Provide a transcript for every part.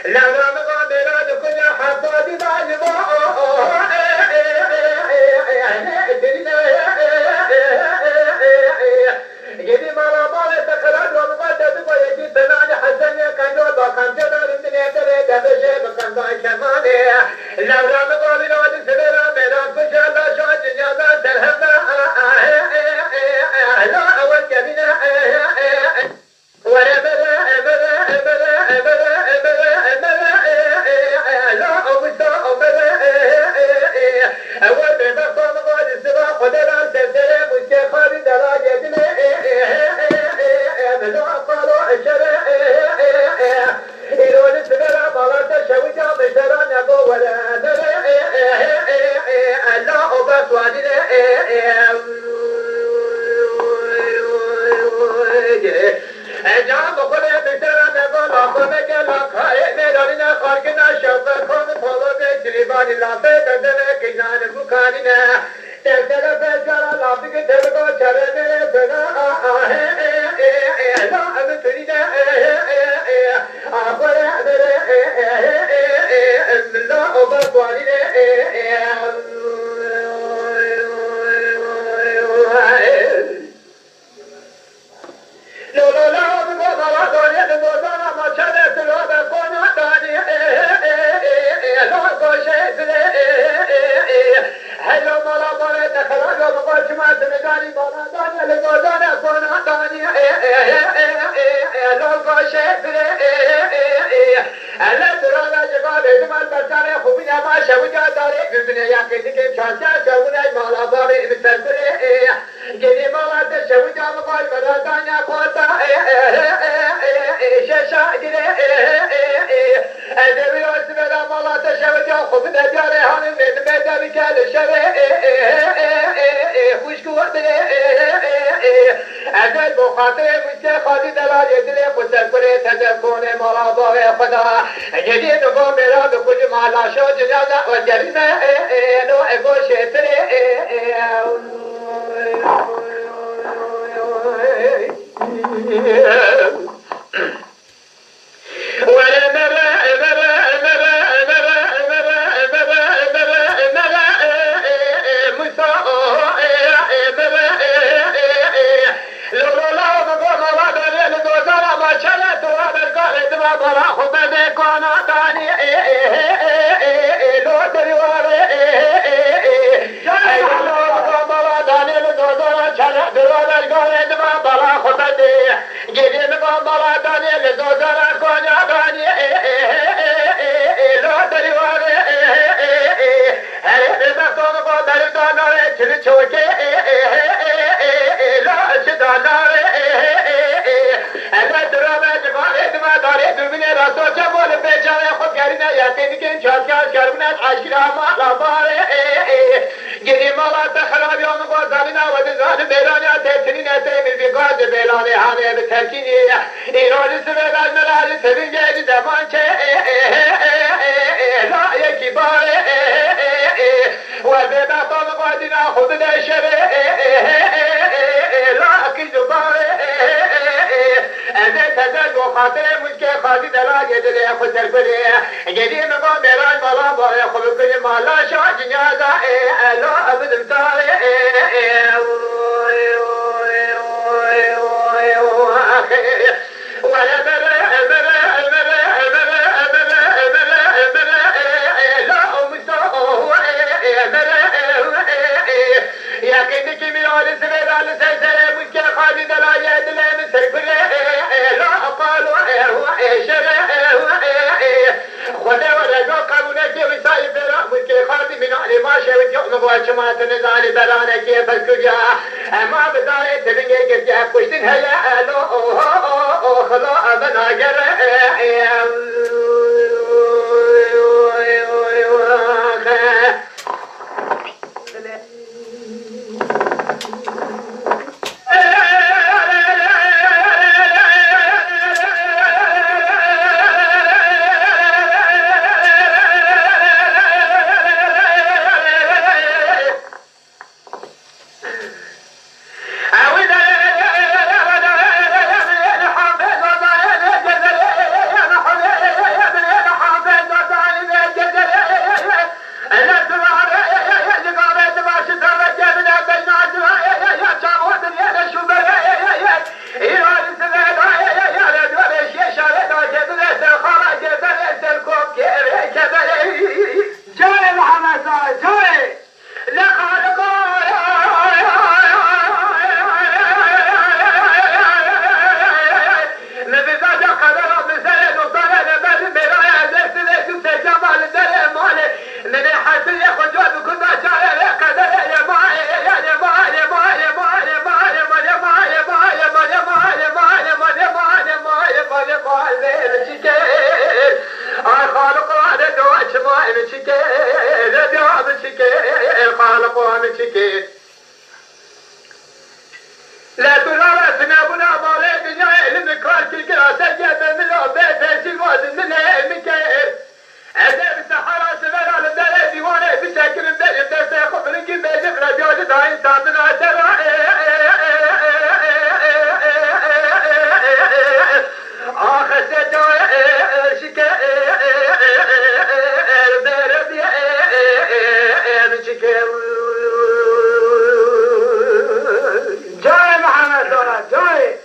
لولا مقابلات كل حبات جدي مرا بال تخرج ومقدد ويجي ثمان حسن كان جو كان جدار من يدري دبشه بكم كمانه لولا مقابلات سبلا من كشال شاج جزا سلهم لا اول جميله ورا جام بخوره بسرم بالا خونه گلا کاره میدانینا خارگنا شوق کن پولو به جلیبانی لافه دندره کجان بکانینا دفتر فجارا لافه که تلگو چره میره بنا لا امتونینا آخوره لا اوبرگوانینا اگر بخاطر مجھے خالی دلاجے دلے پسر کرے تذکرنے مولا باغ خدا جدید کو میرا تو کچھ مالا شو جنازہ و جرمہ نو اگو شیطرے خاطر مجھے خاطی دلاجے دلے خسر کرے جدی مگو میرا مولا باغ خود کرے مالا شاہ جنازہ لو ابد امتارے جماعت نزال برانا كيف الكجا ما بداية تبني كجا كشتن هلا لو خلا أبنا جرى چیکه لا ترى سنابنا مالي دنيا علم كاركي كراسة جد من الأبد في الواد من المكير أنا بسحرة سمر على الدار ديوانة بشكل مدرب درس ياخذ من الجيب بيجف رجال داين صابنا ترى آخر سجايا شكا بربي شكا جاي محمد دولار جاي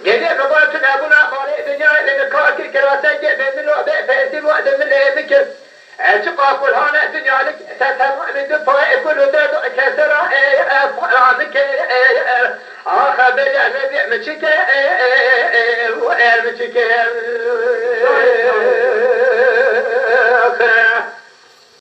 Gece kabartına buna mali dünya elini kakir kervasen gebemli o be fesir o adamın evlikir. Elçi kakul hane dünyalık setem midin pay ekulu derdu kesera faranı ke ah bela nebi mçike o er mçike